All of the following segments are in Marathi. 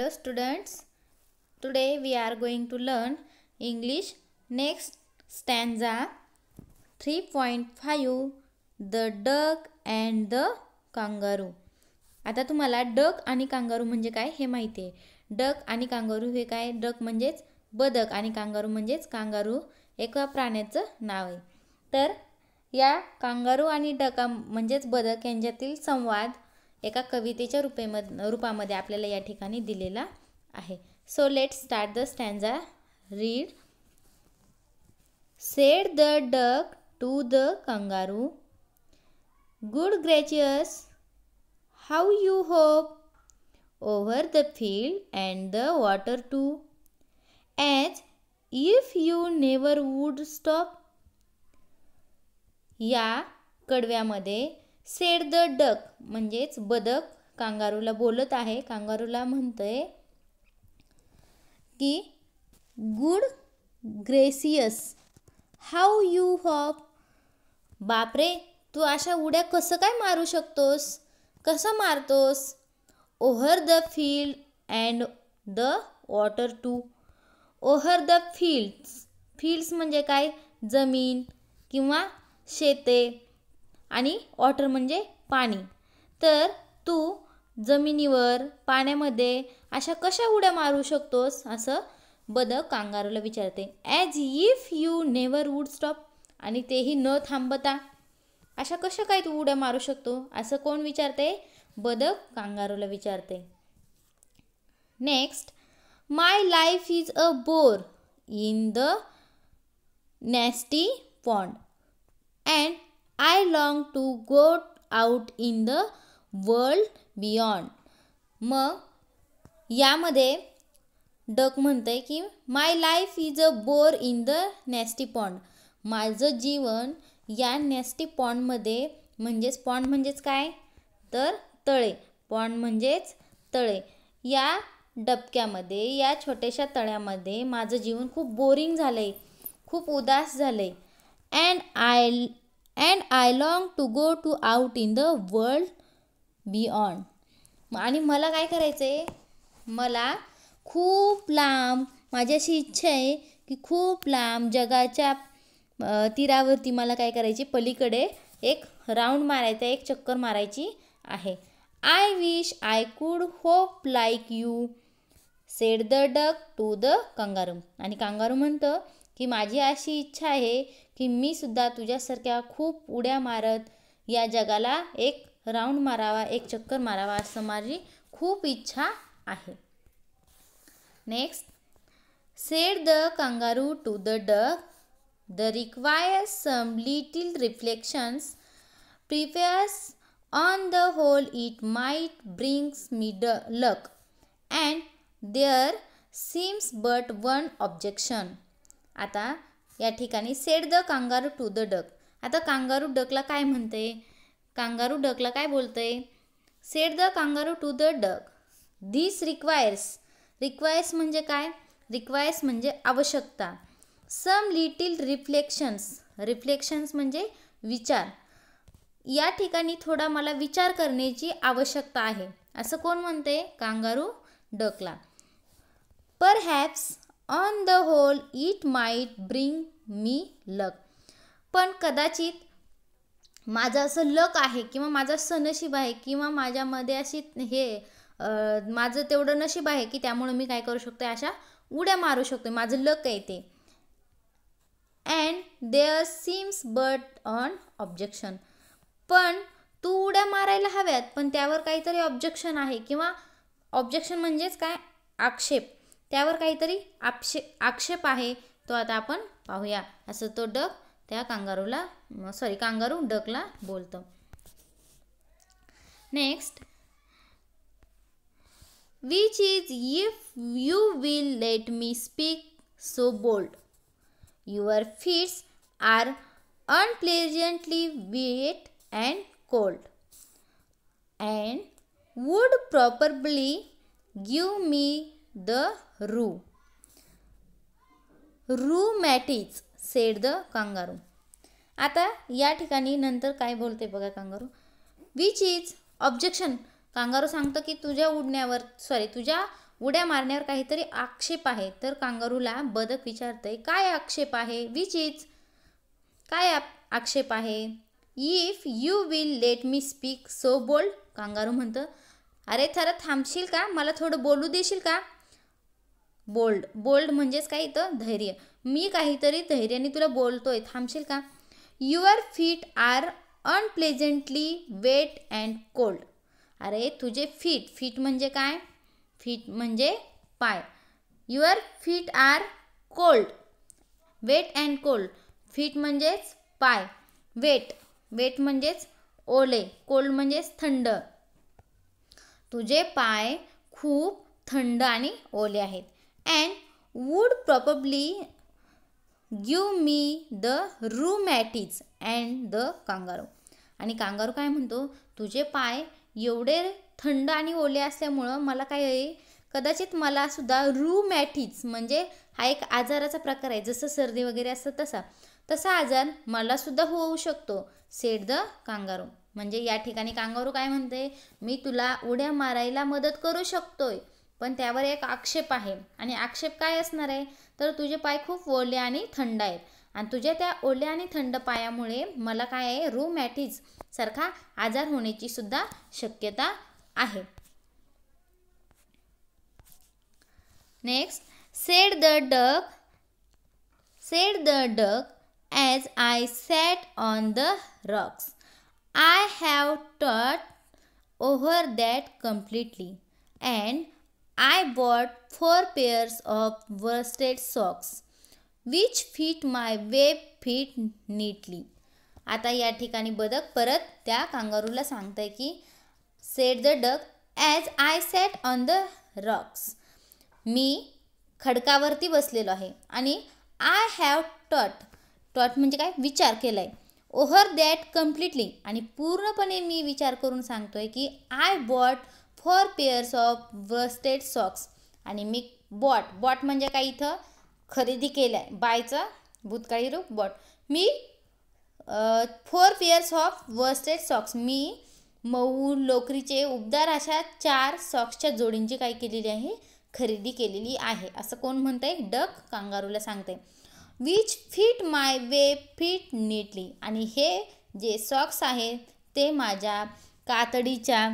Hello students, today we are going to learn English next stanza 3.5 The duck and the kangaroo. आता तुम्हाला डक आणि कांगारू म्हणजे काय हे माहिती आहे. डक आणि कांगारू हे काय, डक म्हणजेच बदक आणि कांगारू म्हणजेच कांगारू एका प्राण्याचं नाव आहे. तर या कांगारू आणि डका म्हणजेच बदक यांच्यातील संवाद एका कवितेच्या रूपामध्ये आपल्याला या ठिकाणी दिलेला आहे. So let's start the stanza. Read. Said the duck to the kangaroo, good gracious, how you hop over the field and the water too, as if you never would stop. या कडव्यामध्ये सेड द डक म्हणजेच बदक कांगारूला बोलत आहे. कांगारूला म्हणतोय की good gracious how you hop. बापरे, तू अशा उड्या कसं काय मारू शकतोस, कसं मारतोस. Over the field and the water too. Over the fields, fields म्हणजे काय, जमीन किंवा शेते, आणि वॉटर म्हणजे पाणी. तर तू जमिनीवर पाण्यामध्ये अशा कशा उड्या मारू शकतोस, असं बदक कांगारूला विचारते. As if you never would stop, आणि तेही न थांबता अशा कशा काय तू उड्या मारू शकतो, असं कोण विचारते, बदक कांगारूला विचारते. Next. My life is a bore in the nasty pond and I long to go out in the world beyond. मग यामध्ये डक म्हणते की my life is a bore in the nasty pond. माझं जीवन या नॅस्टी पॉन्डमध्ये, म्हणजेच पॉन्ड म्हणजेच काय, तर तळे. पॉन्ड म्हणजेच तळे. या डबक्यामध्ये, या छोट्याशा तळ्यामध्ये माझं जीवन खूप बोरिंग झालं आहे, खूप उदास झालं आहे. And I long to go to out in the world beyond. आणि मला काय करायचं आहे, मला खूप लांब, माझी अशी इच्छा आहे की खूप लांब जगाच्या तीरावरती मला काय करायची, पलीकडे एक राऊंड मारायचा, एक चक्कर मारायची आहे. I wish I could hop like you said the duck to the kangaroo. आणि कांगारू म्हणतं की माझी अशी इच्छा आहे की मी सुद्धा तुझ्यासारख्या खूप उड्या मारत या जगाला एक राऊंड मारावा, एक चक्कर मारावा, असं माझी खूप इच्छा आहे. Next. Said the kangaroo to the duck, the requires some little reflections, prepares on the whole it might brings me luck, and there seems but one objection. आता या ठिकाणी said the kangaroo to the duck. आता कांगारू डकला काय म्हणते, कांगारू डकला काय बोलते, said the kangaroo to the duck, this requires. Requires म्हणजे काय, रिक्वायर्स म्हणजे आवश्यकता. सम लिटिल रिफ्लेक्शन्स, रिफ्लेक्शन्स म्हणजे विचार. या ठिकाणी थोडा मला विचार करण्याची आवश्यकता आहे, असं कोण म्हणते, कांगारू डकला. Perhaps on the whole it might bring me luck. पण कदाचित माझं असं लक आहे, किंवा माझं असं नशीब आहे, किंवा माझ्यामध्ये अशी माझं तेवढं नशीब आहे की त्यामुळे मी काय करू शकतो, अशा उड्या मारू शकतो, माझं लक आहे ते. And there seems but on objection. पण तू उड्या मारायला हव्यात, पण त्यावर काहीतरी ऑब्जेक्शन आहे, किंवा ऑब्जेक्शन म्हणजेच काय, आक्षेप. त्यावर काहीतरी आक्षेप आहे, तो आता आपण पाहूया, असं तो डक त्या कांगारू डकला बोलतो. Next. Which is if you will let me speak so bold, your feets are unpleasantly wet and cold, and would properly give me the rheumatics said the kangaroo. आता या ठिकाणी नंतर काय बोलते बघा kangaroo, which is objection. Kangaroo सांगतं की तुझ्या उड्या मारण्यावर काहीतरी आक्षेप आहे. तर कांगारूला बदक विचारतंय, काय आक्षेप आहे? विच इज, काय आक्षेप आहे? If you will let me speak so bold. Kangaroo म्हणतं, अरे थोडं थांबशील का? मला थोडं बोलू देशील का? बोल्ड, बोल्ड म्हणजेच काय इथं धैर्य. मी काहीतरी धैर्याने तुला बोलतोय, थांबशील का? Your feet are unpleasantly wet and cold. अरे तुझे फीट, फीट म्हणजे काय? फीट म्हणजे पाय. Your feet are cold, wet and cold. Feet म्हणजेच पाय, वेट, वेट म्हणजेच ओले, कोल्ड म्हणजेच थंड. तुझे पाय खूप थंड आणि ओले आहेत. And would probably give me the rheumatiz and the kangaroo. आणि कांगारू काय म्हणतो, तुझे पाय एवढे थंड आणि ओले असल्यामुळं मला काय आहे, कदाचित मला सुद्धा रूमॅटिज म्हणजे हा एक आजाराचा प्रकार आहे, जसं सर्दी वगैरे असतं तसा आजार मला सुद्धा होऊ शकतो, सेड द कांगारू. म्हणजे या ठिकाणी कांगारू काय म्हणते, मी तुला उड्या मारायला मदत करू शकतोय, पण त्यावर एक आक्षेप आहे. आणि आक्षेप काय असणार आहे, तर तुझे पाय खूप ओले आणि थंड आहेत आणि तुझ्या त्या ओल्या आणि थंड पायामुळे मला काय आहे, रूमॅटिज सारखा आजार होण्याची सुद्धा शक्यता आहे. Next, said the duck as I sat on the rocks. I have thought over that completely, and I bought 4 pairs of worsted socks, which fit my web feet neatly. आता या ठिकाणी बदक परत त्या कांगारूला सांगतंय की said the duck as I sat on the rocks. मी खडकावरती बसलेलो आहे आणि आय हॅव टॉट, टॉट म्हणजे काय, विचार केलाय. ओव्हर दॅट कम्प्लिटली, आणि पूर्णपणे मी विचार करून सांगतोय की I bought 4 pairs of worsted socks. आणि मी बॉट म्हणजे काय, इथं खरेदी केलाय, बायचं भूतकाळी रूप बॉट. मी 4 पेअर्स ऑफ वस्टेड सॉक्स, मी मऊ लोकरीचे उबदार अशा 4 सॉक्सच्या जोडींची काय केलेली आहे, खरेदी केलेली आहे, असं कोण म्हणतंय, डक कांगारूला सांगते. Which fit my way fit neatly. आणि हे जे सॉक्स आहेत ते माझ्या कातडीच्या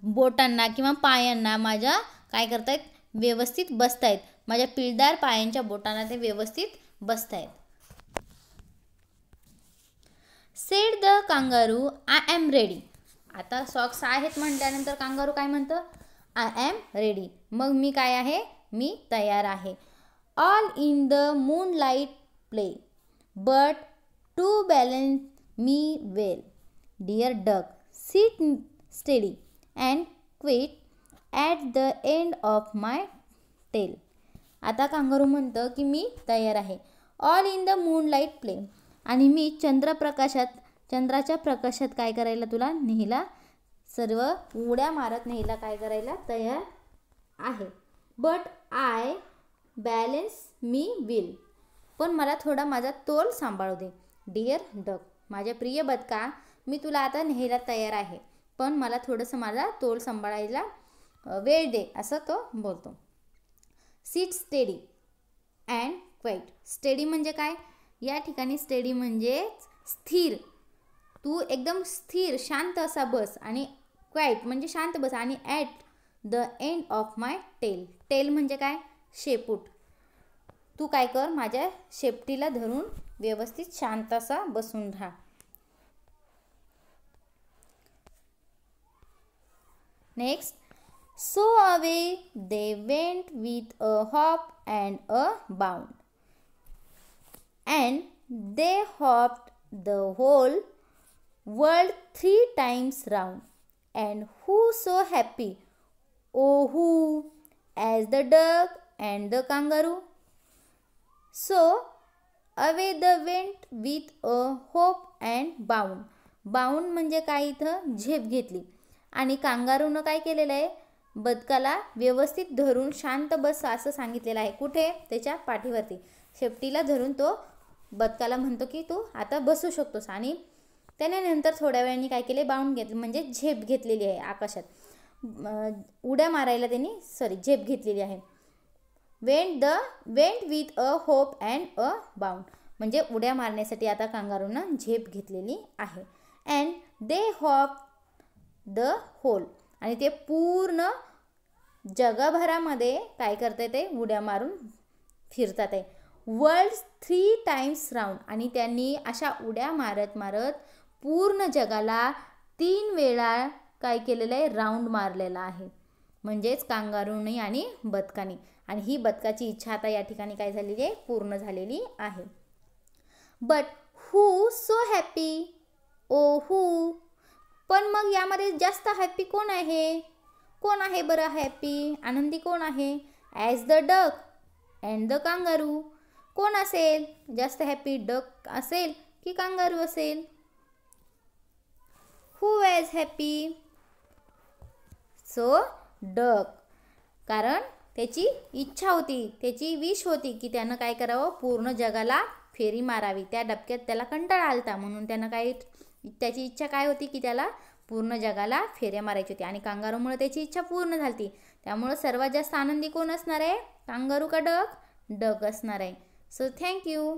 बोटांना किंवा पायांना माझ्या काय करतायत, व्यवस्थित बसतायत. माझ्या पिळदार पायांच्या बोटांना ते व्यवस्थित बसतायत. Said the kangaroo I am ready. आता सॉक्स आहेत म्हटल्यानंतर कांगारू काय म्हणतं, आय एम रेडी. मग मी काय आहे, मी तयार आहे. All in the moonlight play but to balance me well. Dear duck, sit steady and quit at the end of my tail. आता कांगारू म्हणतं की मी तयार आहे. All in the moonlight play, आणि मी चंद्राच्या प्रकाशात काय करायला तुला नेहला, सर्व उड्या मारत नेहला काय करायला तयार आहे. But I balance me will, पण मला थोडा माझा तोल सांभाळू दे. डिअर डक, माझ्या प्रिय बदका, मी तुला आता न्यायला तयार आहे, पण मला थोडंसं माझा तोल सांभाळायला वेळ दे, असं तो बोलतो. Sit steady and quite. Steady म्हणजे काय, या ठिकाणी स्टेडी म्हणजे स्थिर, तू एकदम स्थिर शांत असा बस. आणि क्वाईट म्हणजे शांत बस. आणि at the end of my tail. Tail म्हणजे काय, शेपूट. तू काय कर, माझ्या शेपटीला धरून व्यवस्थित शांत असा बसून राहा. Next, so away they went with a hop and a bound, and they hopped the whole world 3 times round, and who so happy, oh who, as the duck and the kangaroo. So away they went with a hop and bound. Bound म्हणजे काय, इथं झेप घेतली. आणि कांगारूनं काय केलेलं आहे, बदकाला व्यवस्थित धरून शांत बस असं सांगितलेलं आहे. कुठे, त्याच्या पाठीवरती शेपटीला धरून तो बदकाला म्हणतो की तू आता बसू शकतोस. आणि त्याने नंतर थोड्या वेळाने काय केले, बाउंड घेतले म्हणजे झेप घेतलेली आहे आकाशात. उड्या मारायला त्यांनी झेप घेतलेली आहे. Went with a hope and a bound, म्हणजे उड्या मारण्यासाठी आता कांगारूनं झेप घेतलेली आहे. And they hop the whole, आणि ते पूर्ण जगभरामध्ये काय करतात, ते उड्या मारून फिरतात आहे. वर्ल्ड 3 टाइम्स राऊंड, आणि त्यांनी अशा उड्या मारत मारत पूर्ण जगाला 3 वेळा काय केलेलं आहे, राऊंड मारलेला आहे. म्हणजेच कांगारूनी आणि बदकानी. आणि ही बदकाची इच्छा आता या ठिकाणी काय झालेली आहे, पूर्ण झालेली आहे. बट हू सो हॅपी, ओ हू, पण मग यामध्ये जास्त हॅपी कोण आहे? कोण आहे बरं हॅपी, आनंदी कोण आहे? As the duck and the kangaroo. कोण असेल जास्त हॅपी, डक असेल की कांगारू असेल? हू वॅज हॅपी? सो डक, कारण त्याची इच्छा होती, त्याची विश होती की त्यानं काय करावं, पूर्ण जगाला फेरी मारावी. त्या डबक्यात त्याला कंटाळा आलता, म्हणून त्यानं त्याची इच्छा काय होती की त्याला पूर्ण जगाला फेऱ्या मारायची होती. आणि कांगारूमुळे त्याची इच्छा पूर्ण झाली. त्यामुळं सर्वात जास्त आनंदी कोण असणार आहे, कांगारू का डक? डक असणार आहे. So thank you.